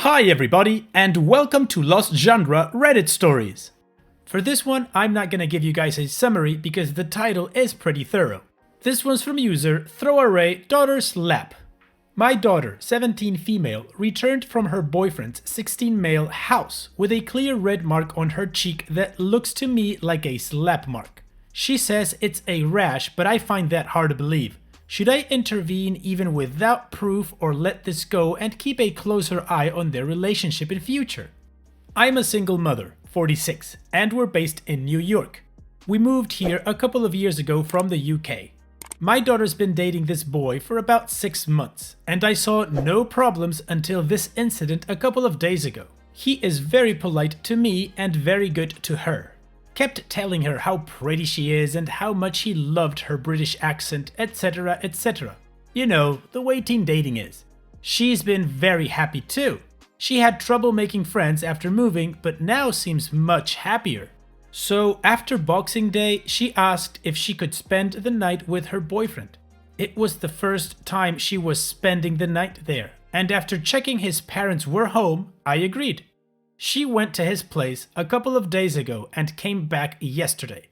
Hi everybody, and welcome to Lost Genre Reddit Stories. For this one, I'm not gonna give you guys a summary because the title is pretty thorough. This one's from user Throwaway Daughter's Lap. My daughter, 17 female, returned from her boyfriend's 16 male house with a clear red mark on her cheek that looks to me like a slap mark. She says it's a rash, but I find that hard to believe. Should I intervene even without proof or let this go and keep a closer eye on their relationship in future? I'm a single mother, 46, and we're based in New York. We moved here a couple of years ago from the UK. My daughter's been dating this boy for about 6 months, and I saw no problems until this incident a couple of days ago. He is very polite to me and very good to her. Kept telling her how pretty she is and how much he loved her British accent, etc, etc. You know, the way teen dating is. She's been very happy too. She had trouble making friends after moving, but now seems much happier. So after Boxing Day, she asked if she could spend the night with her boyfriend. It was the first time she was spending the night there, and after checking his parents were home, I agreed. She went to his place a couple of days ago and came back yesterday.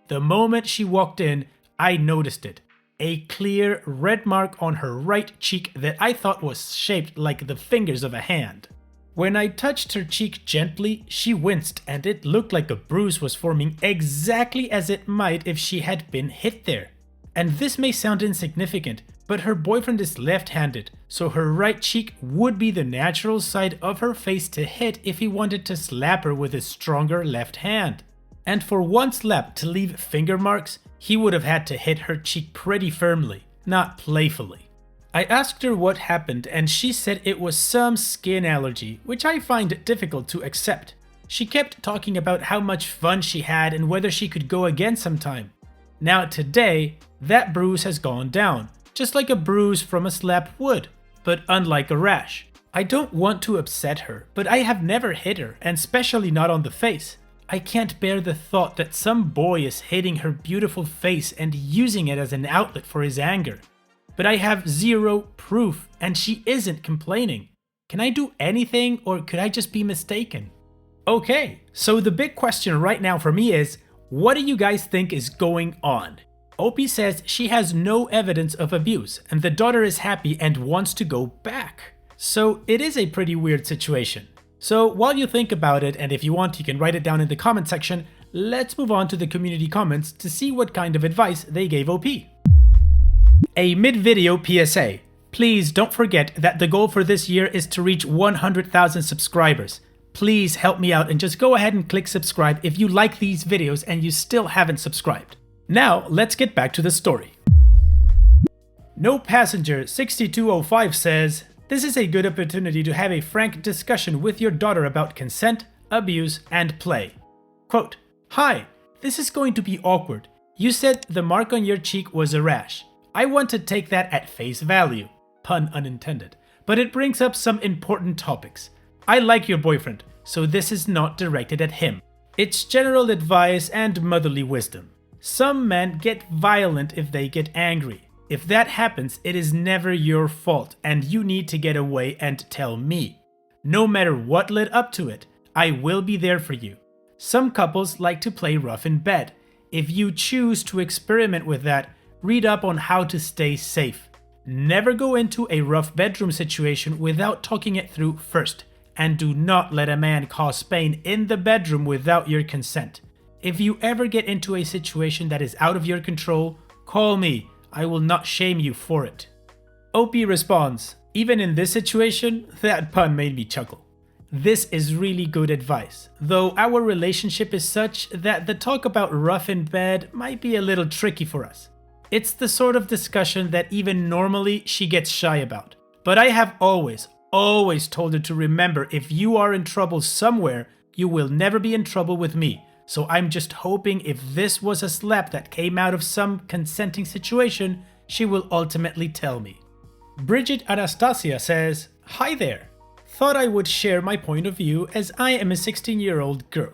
The moment she walked in, I noticed it. A clear red mark on her right cheek that I thought was shaped like the fingers of a hand. When I touched her cheek gently, she winced and it looked like a bruise was forming exactly as it might if she had been hit there. And this may sound insignificant, but her boyfriend is left-handed, so her right cheek would be the natural side of her face to hit if he wanted to slap her with his stronger left hand. And for one slap to leave finger marks, he would have had to hit her cheek pretty firmly, not playfully. I asked her what happened and she said it was some skin allergy, which I find difficult to accept. She kept talking about how much fun she had and whether she could go again sometime. Now today, that bruise has gone down, just like a bruise from a slap would, but unlike a rash. I don't want to upset her, but I have never hit her, and especially not on the face. I can't bear the thought that some boy is hitting her beautiful face and using it as an outlet for his anger. But I have zero proof, and she isn't complaining. Can I do anything, or could I just be mistaken? Okay, so the big question right now for me is, what do you guys think is going on? Opie says she has no evidence of abuse and the daughter is happy and wants to go back. So it is a pretty weird situation. So while you think about it, and if you want you can write it down in the comment section, let's move on to the community comments to see what kind of advice they gave OP. A mid-video PSA. Please don't forget that the goal for this year is to reach 100,000 subscribers. Please help me out and just go ahead and click subscribe if you like these videos and you still haven't subscribed. Now, let's get back to the story. No Passenger 6205 says, this is a good opportunity to have a frank discussion with your daughter about consent, abuse, and play. Quote, hi, this is going to be awkward. You said the mark on your cheek was a rash. I want to take that at face value, pun unintended, but it brings up some important topics. I like your boyfriend, so this is not directed at him. It's general advice and motherly wisdom. Some men get violent if they get angry. If that happens, it is never your fault and you need to get away and tell me. No matter what led up to it, I will be there for you. Some couples like to play rough in bed. If you choose to experiment with that, read up on how to stay safe. Never go into a rough bedroom situation without talking it through first. And do not let a man cause pain in the bedroom without your consent. If you ever get into a situation that is out of your control, call me. I will not shame you for it. OP responds, even in this situation, that pun made me chuckle. This is really good advice, though our relationship is such that the talk about rough in bed might be a little tricky for us. It's the sort of discussion that even normally she gets shy about. But I have always told her to remember if you are in trouble somewhere, you will never be in trouble with me. So I'm just hoping if this was a slap that came out of some consenting situation, she will ultimately tell me. Bridget Anastasia says, hi there. Thought I would share my point of view as I am a 16-year-old girl.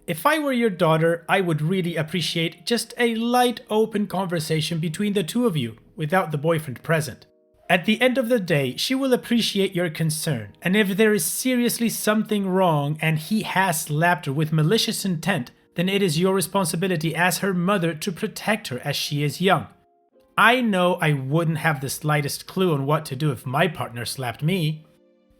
If I were your daughter, I would really appreciate just a light, open conversation between the two of you without the boyfriend present. At the end of the day, she will appreciate your concern, and if there is seriously something wrong and he has slapped her with malicious intent, then it is your responsibility as her mother to protect her as she is young. I know I wouldn't have the slightest clue on what to do if my partner slapped me.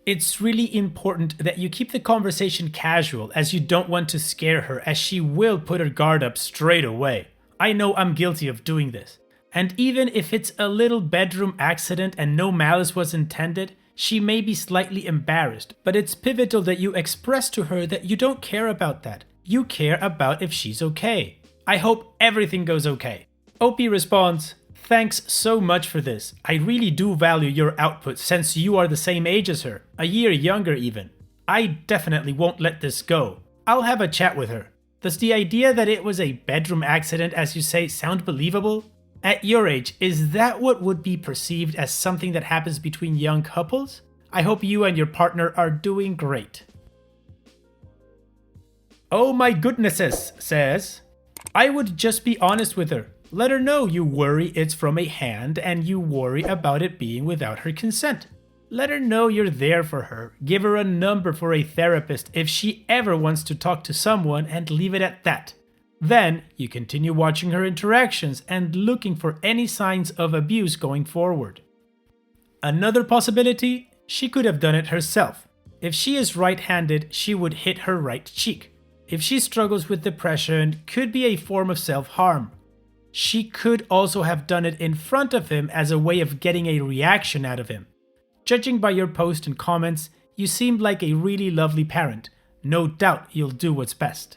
It's really important that you keep the conversation casual, as you don't want to scare her, as she will put her guard up straight away. I know I'm guilty of doing this. And even if it's a little bedroom accident and no malice was intended, she may be slightly embarrassed, but it's pivotal that you express to her that you don't care about that. You care about if she's okay. I hope everything goes okay. OP responds, "Thanks so much for this. I really do value your output since you are the same age as her, a year younger even. I definitely won't let this go. I'll have a chat with her. Does the idea that it was a bedroom accident, as you say, sound believable? At your age, is that what would be perceived as something that happens between young couples? I hope you and your partner are doing great." Oh my goodnesses says, "I would just be honest with her. Let her know you worry it's from a hand and you worry about it being without her consent. Let her know you're there for her. Give her a number for a therapist if she ever wants to talk to someone, and leave it at that. Then you continue watching her interactions and looking for any signs of abuse going forward." Another possibility, she could have done it herself. If she is right-handed, she would hit her right cheek. If she struggles with depression, could be a form of self-harm. She could also have done it in front of him as a way of getting a reaction out of him. Judging by your post and comments, you seem like a really lovely parent. No doubt you'll do what's best.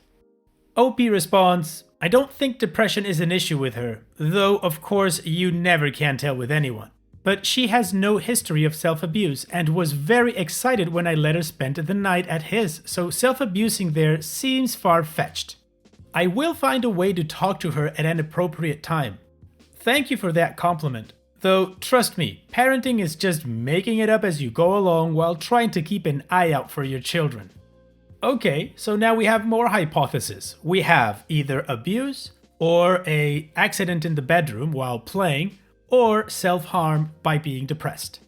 OP responds, "I don't think depression is an issue with her, though of course you never can tell with anyone. But she has no history of self-abuse and was very excited when I let her spend the night at his, so self-abusing there seems far-fetched. I will find a way to talk to her at an appropriate time." Thank you for that compliment. Though, trust me, parenting is just making it up as you go along while trying to keep an eye out for your children. Okay, so now we have more hypotheses. We have either abuse, or a accident in the bedroom while playing, or self-harm by being depressed.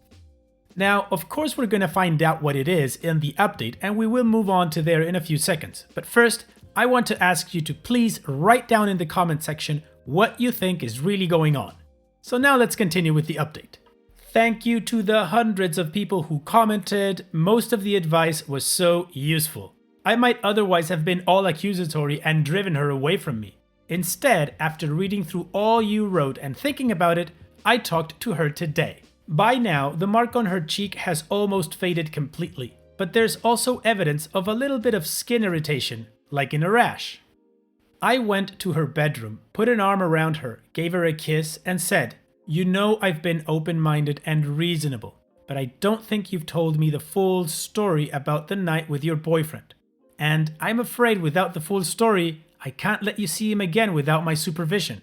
Now, of course we're going to find out what it is in the update, and we will move on to there in a few seconds. But first, I want to ask you to please write down in the comment section what you think is really going on. So now let's continue with the update. Thank you to the hundreds of people who commented. Most of the advice was so useful. I might otherwise have been all accusatory and driven her away from me. Instead, after reading through all you wrote and thinking about it, I talked to her today. By now, the mark on her cheek has almost faded completely, but there's also evidence of a little bit of skin irritation, like in a rash. I went to her bedroom, put an arm around her, gave her a kiss, and said, "You know I've been open-minded and reasonable, but I don't think you've told me the full story about the night with your boyfriend. And I'm afraid without the full story, I can't let you see him again without my supervision."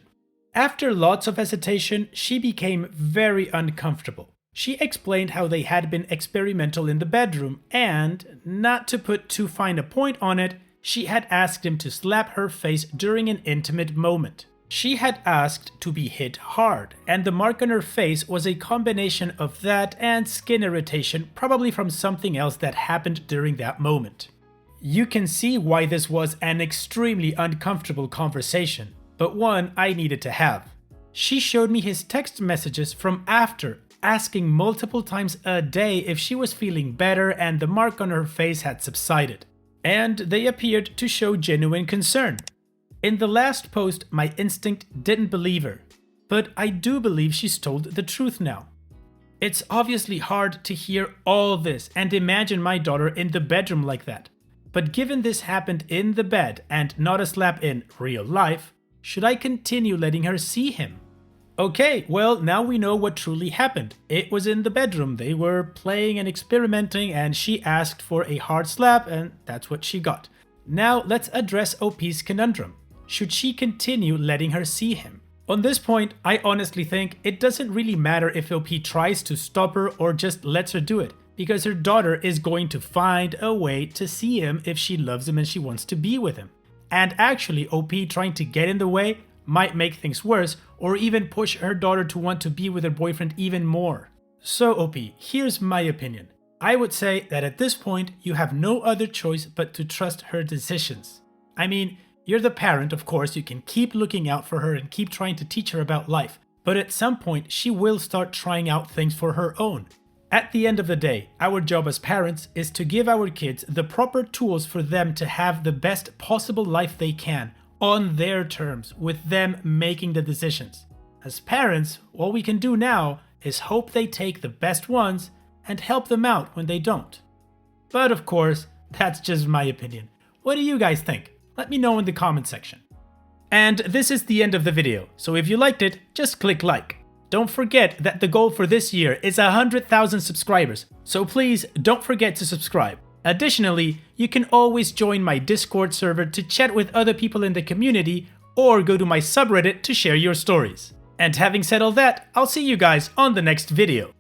After lots of hesitation, she became very uncomfortable. She explained how they had been experimental in the bedroom and, not to put too fine a point on it, she had asked him to slap her face during an intimate moment. She had asked to be hit hard, and the mark on her face was a combination of that and skin irritation, probably from something else that happened during that moment. You can see why this was an extremely uncomfortable conversation, but one I needed to have. She showed me his text messages from after, asking multiple times a day if she was feeling better and the mark on her face had subsided. And they appeared to show genuine concern. In the last post, my instinct didn't believe her, but I do believe she's told the truth now. It's obviously hard to hear all this and imagine my daughter in the bedroom like that. But given this happened in the bed and not a slap in real life, should I continue letting her see him? Okay, well, now we know what truly happened. It was in the bedroom. They were playing and experimenting, and she asked for a hard slap, and that's what she got. Now let's address OP's conundrum. Should she continue letting her see him? On this point, I honestly think it doesn't really matter if OP tries to stop her or just lets her do it, because her daughter is going to find a way to see him if she loves him and she wants to be with him. And actually, OP trying to get in the way might make things worse, or even push her daughter to want to be with her boyfriend even more. So OP, here's my opinion. I would say that at this point, you have no other choice but to trust her decisions. I mean, you're the parent, of course, you can keep looking out for her and keep trying to teach her about life, but at some point, she will start trying out things for her own. At the end of the day, our job as parents is to give our kids the proper tools for them to have the best possible life they can, on their terms, with them making the decisions. As parents, what we can do now is hope they take the best ones and help them out when they don't. But of course, that's just my opinion. What do you guys think? Let me know in the comment section. And this is the end of the video, so if you liked it, just click like. Don't forget that the goal for this year is 100,000 subscribers, so please don't forget to subscribe. Additionally, you can always join my Discord server to chat with other people in the community, or go to my subreddit to share your stories. And having said all that, I'll see you guys on the next video.